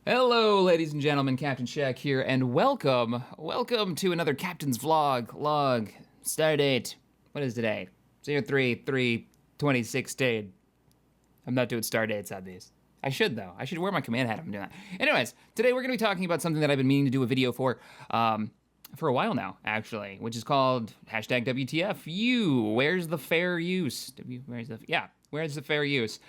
Hello, ladies and gentlemen, Captain Shaq here, and welcome to another Captain's Vlog, log, stardate, what is today? 03/3/2016. I'm not doing star dates on these. I should, though. I should wear my command hat if I'm doing that. Anyways, today we're going to be talking about something that I've been meaning to do a video for a while now, actually, which is called hashtag WTFU. Where's the fair use? Where's the fair use?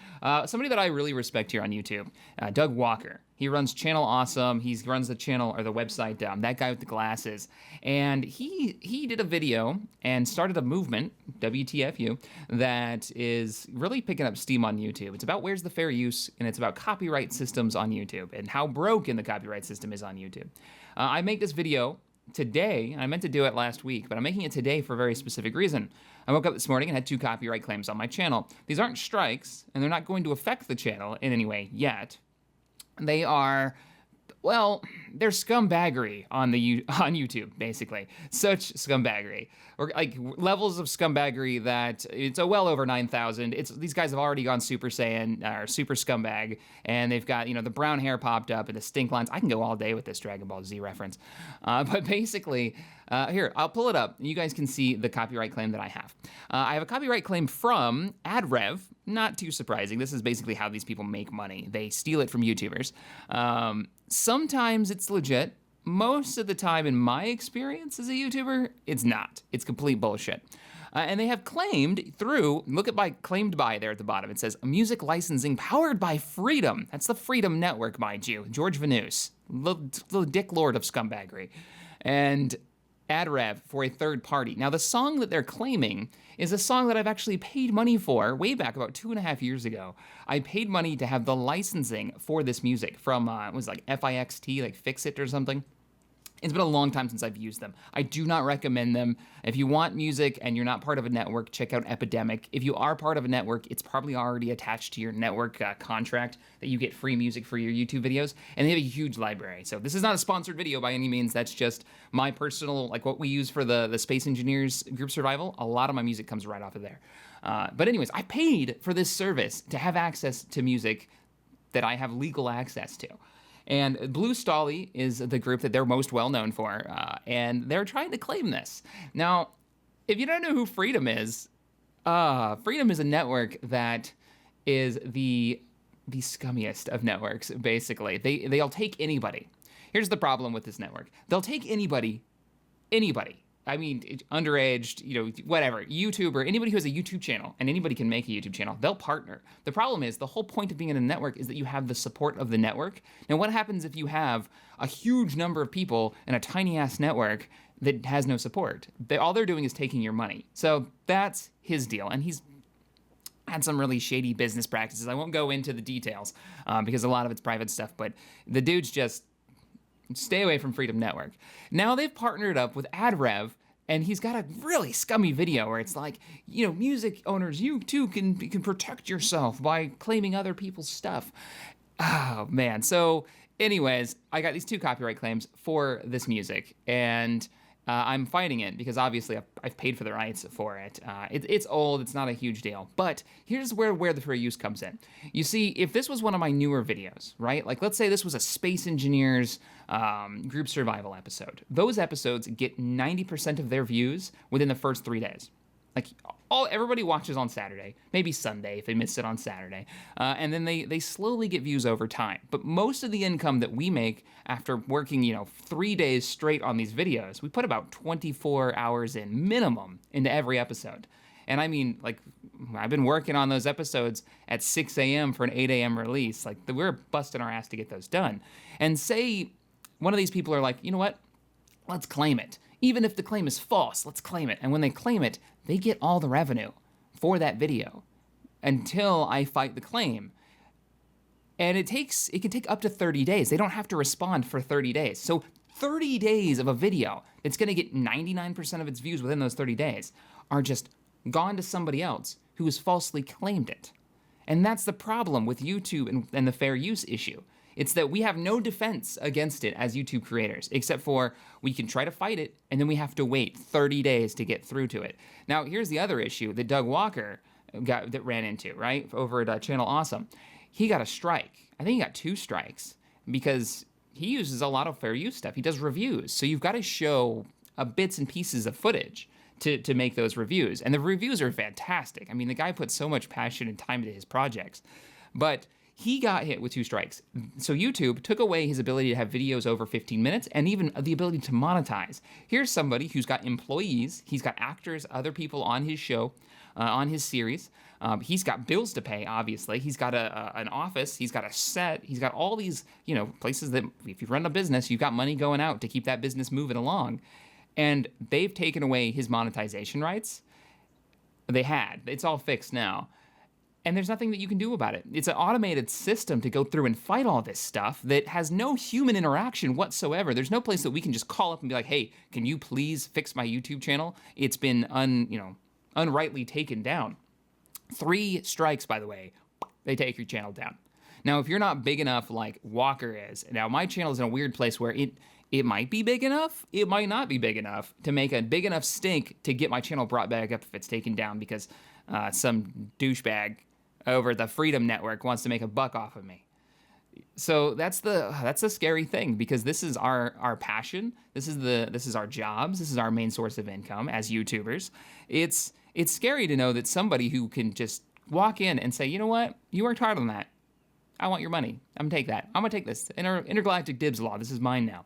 Somebody that I really respect here on YouTube, Doug Walker. He runs Channel Awesome. He runs the channel or the website, that guy with the glasses. And he did a video and started a movement, WTFU, that is really picking up steam on YouTube. It's about where's the fair use, and it's about copyright systems on YouTube and how broken the copyright system is on YouTube. I make this video today. I meant to do it last week, but I'm making it today for a very specific reason. I woke up this morning and had 2 copyright claims on my channel. These aren't strikes, and they're not going to affect the channel in any way yet. They are, well, they're scumbaggery on YouTube, basically. Such scumbaggery. Or like levels of scumbaggery that it's well over 9,000. These guys have already gone Super Saiyan, or Super Scumbag, and they've got, the brown hair popped up and the stink lines. I can go all day with this Dragon Ball Z reference. But basically, here, I'll pull it up, and you guys can see the copyright claim that I have. I have a copyright claim from AdRev. Not too surprising. This is basically how these people make money. They steal it from YouTubers. Sometimes it's legit. Most of the time, in my experience as a YouTuber, it's not. It's complete bullshit. And they have claimed through, look at by claimed by there at the bottom. It says music licensing powered by Freedom. That's the Freedom Network, mind you. George Vanus, the dick lord of scumbaggery. And AdRev for a third party. Now, the song that they're claiming is a song that I've actually paid money for way back about 2.5 years ago. I paid money to have the licensing for this music from, it was like FIXT, like Fix It or something. It's been a long time since I've used them. I do not recommend them. If you want music and you're not part of a network, check out Epidemic. If you are part of a network, it's probably already attached to your network contract that you get free music for your YouTube videos, and they have a huge library. So this is not a sponsored video by any means. That's just my personal, like what we use for the Space Engineers group survival. A lot of my music comes right off of there. But anyways, I paid for this service to have access to music that I have legal access to. And Blue Stolly is the group that they're most well known for, and they're trying to claim this. Now, if you don't know who Freedom is a network that is the scummiest of networks, basically. They'll take anybody. Here's the problem with this network. They'll take anybody. I mean, underaged, whatever, YouTuber, anybody who has a YouTube channel, and anybody can make a YouTube channel, they'll partner. The problem is, the whole point of being in a network is that you have the support of the network. Now, what happens if you have a huge number of people in a tiny-ass network that has no support? All they're doing is taking your money. So that's his deal, and he's had some really shady business practices. I won't go into the details because a lot of it's private stuff, but the dude's just... stay away from Freedom Network. Now they've partnered up with AdRev, and he's got a really scummy video where it's like, music owners, you too can protect yourself by claiming other people's stuff. Oh, man. So anyways, I got these 2 copyright claims for this music, and I'm fighting it because obviously I've paid for the rights for it. It's old, it's not a huge deal. But here's where the fair use comes in. You see, if this was one of my newer videos, right? Like, let's say this was a Space Engineers group survival episode. Those episodes get 90% of their views within the first 3 days. Like, everybody watches on Saturday, maybe Sunday if they missed it on Saturday, and then they slowly get views over time. But most of the income that we make after working, 3 days straight on these videos, we put about 24 hours in minimum into every episode. And I mean, like, I've been working on those episodes at 6 a.m. for an 8 a.m. release. Like, we're busting our ass to get those done. And say one of these people are like, you know what? Let's claim it. Even if the claim is false, let's claim it. And when they claim it, they get all the revenue for that video until I fight the claim. And it can take up to 30 days. They don't have to respond for 30 days. So 30 days of a video that's going to get 99% of its views within those 30 days are just gone to somebody else who has falsely claimed it. And that's the problem with YouTube and the fair use issue. It's that we have no defense against it as YouTube creators, except for we can try to fight it, and then we have to wait 30 days to get through to it. Now, here's the other issue that Doug Walker ran into, right, over at Channel Awesome. He got a strike. I think he got 2 strikes. because he uses a lot of fair use stuff. He does reviews. So you've got to show bits and pieces of footage to make those reviews. And the reviews are fantastic. I mean, the guy puts so much passion and time into his projects. But he got hit with 2 strikes. So YouTube took away his ability to have videos over 15 minutes and even the ability to monetize. Here's somebody who's got employees. He's got actors, other people on his show, on his series. He's got bills to pay, obviously. He's got an office. He's got a set. He's got all these, places that if you run a business, you've got money going out to keep that business moving along. And they've taken away his monetization rights. They had. It's all fixed now. And there's nothing that you can do about it. It's an automated system to go through and fight all this stuff that has no human interaction whatsoever. There's no place that we can just call up and be like, hey, can you please fix my YouTube channel? It's been unrightly taken down. 3 strikes, by the way, they take your channel down. Now, if you're not big enough like Walker is, now my channel is in a weird place where it might be big enough, it might not be big enough to make a big enough stink to get my channel brought back up if it's taken down because some douchebag over at the Freedom Network wants to make a buck off of me. So that's the scary thing, because this is our passion. This is our jobs. This is our main source of income as YouTubers. It's scary to know that somebody who can just walk in and say, you know what, you worked hard on that. I want your money. I'm gonna take that. I'm gonna take this. Intergalactic dibs law. This is mine now.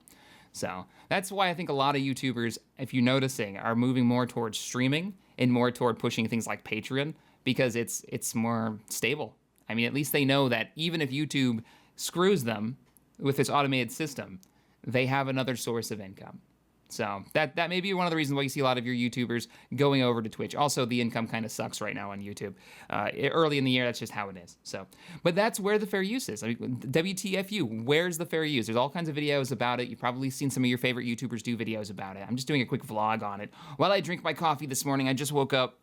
So that's why I think a lot of YouTubers, if you're noticing, are moving more towards streaming and more toward pushing things like Patreon, because it's more stable. I mean, at least they know that even if YouTube screws them with this automated system, they have another source of income. So that may be one of the reasons why you see a lot of your YouTubers going over to Twitch. Also, the income kind of sucks right now on YouTube. Early in the year, that's just how it is. So, but that's where the fair use is. I mean, WTFU, where's the fair use? There's all kinds of videos about it. You've probably seen some of your favorite YouTubers do videos about it. I'm just doing a quick vlog on it. While I drink my coffee this morning, I just woke up.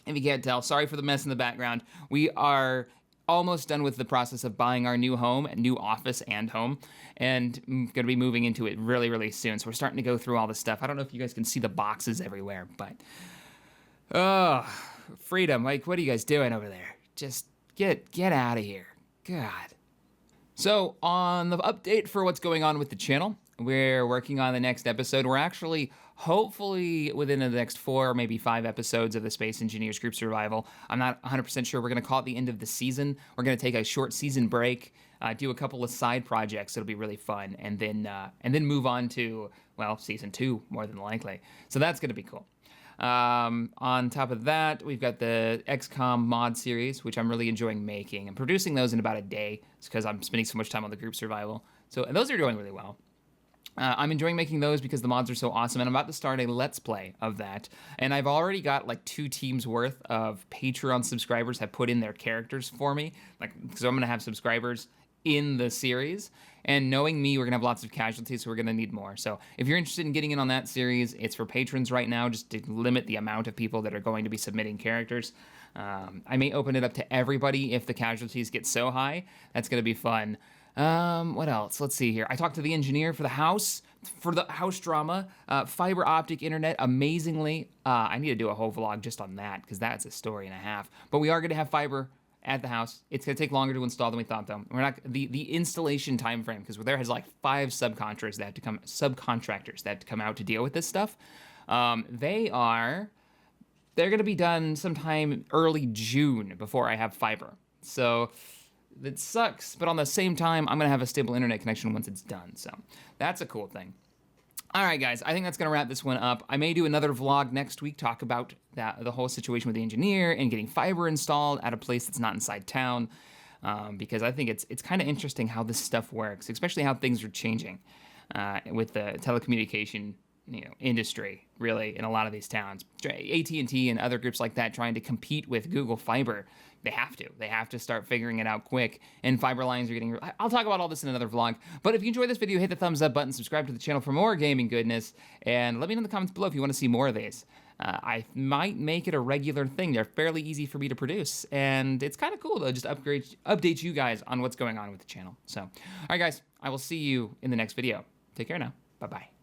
If you can't tell, sorry for the mess in the background. We are almost done with the process of buying our new home, new office and home, and I'm going to be moving into it really, really soon. So we're starting to go through all this stuff. I don't know if you guys can see the boxes everywhere, but freedom. Like, what are you guys doing over there? Just get out of here. God. So on the update for what's going on with the channel, we're working on the next episode. We're actually hopefully within the next 4 or maybe 5 episodes of the Space Engineers Group Survival. I'm not 100% sure. We're going to call it the end of the season. We're going to take a short season break, do a couple of side projects. It'll be really fun, and then move on to, well, season 2 more than likely. So that's going to be cool. On top of that, we've got the XCOM mod series, which I'm really enjoying making. I'm producing those in about a day because I'm spending so much time on the group survival. And those are doing really well. I'm enjoying making those because the mods are so awesome, and I'm about to start a Let's Play of that. And I've already got like 2 teams worth of Patreon subscribers have put in their characters for me, because I'm going to have subscribers in the series. And knowing me, we're going to have lots of casualties, so we're going to need more. So if you're interested in getting in on that series, it's for patrons right now, just to limit the amount of people that are going to be submitting characters. I may open it up to everybody if the casualties get so high. That's going to be fun. What else? Let's see here. I talked to the engineer for the house drama, fiber optic internet, amazingly. I need to do a whole vlog just on that, because that's a story and a half. But we are going to have fiber at the house. It's going to take longer to install than we thought, though. We're not the installation time frame, because there has like 5 subcontractors that have to come out to deal with this stuff. They're going to be done sometime early June before I have fiber. So that sucks, but on the same time, I'm going to have a stable internet connection once it's done. So that's a cool thing. All right, guys, I think that's going to wrap this one up. I may do another vlog next week, talk about the whole situation with the engineer and getting fiber installed at a place that's not inside town, because I think it's kind of interesting how this stuff works, especially how things are changing with the telecommunication industry, really, in a lot of these towns. AT&T and other groups like that trying to compete with Google Fiber. They have to start figuring it out quick, and fiber lines are getting... I'll talk about all this in another vlog, but if you enjoyed this video, hit the thumbs up button, subscribe to the channel for more gaming goodness, and let me know in the comments below if you want to see more of these. I might make it a regular thing. They're fairly easy for me to produce, and it's kind of cool to just update you guys on what's going on with the channel. So, all right, guys, I will see you in the next video. Take care now. Bye-bye.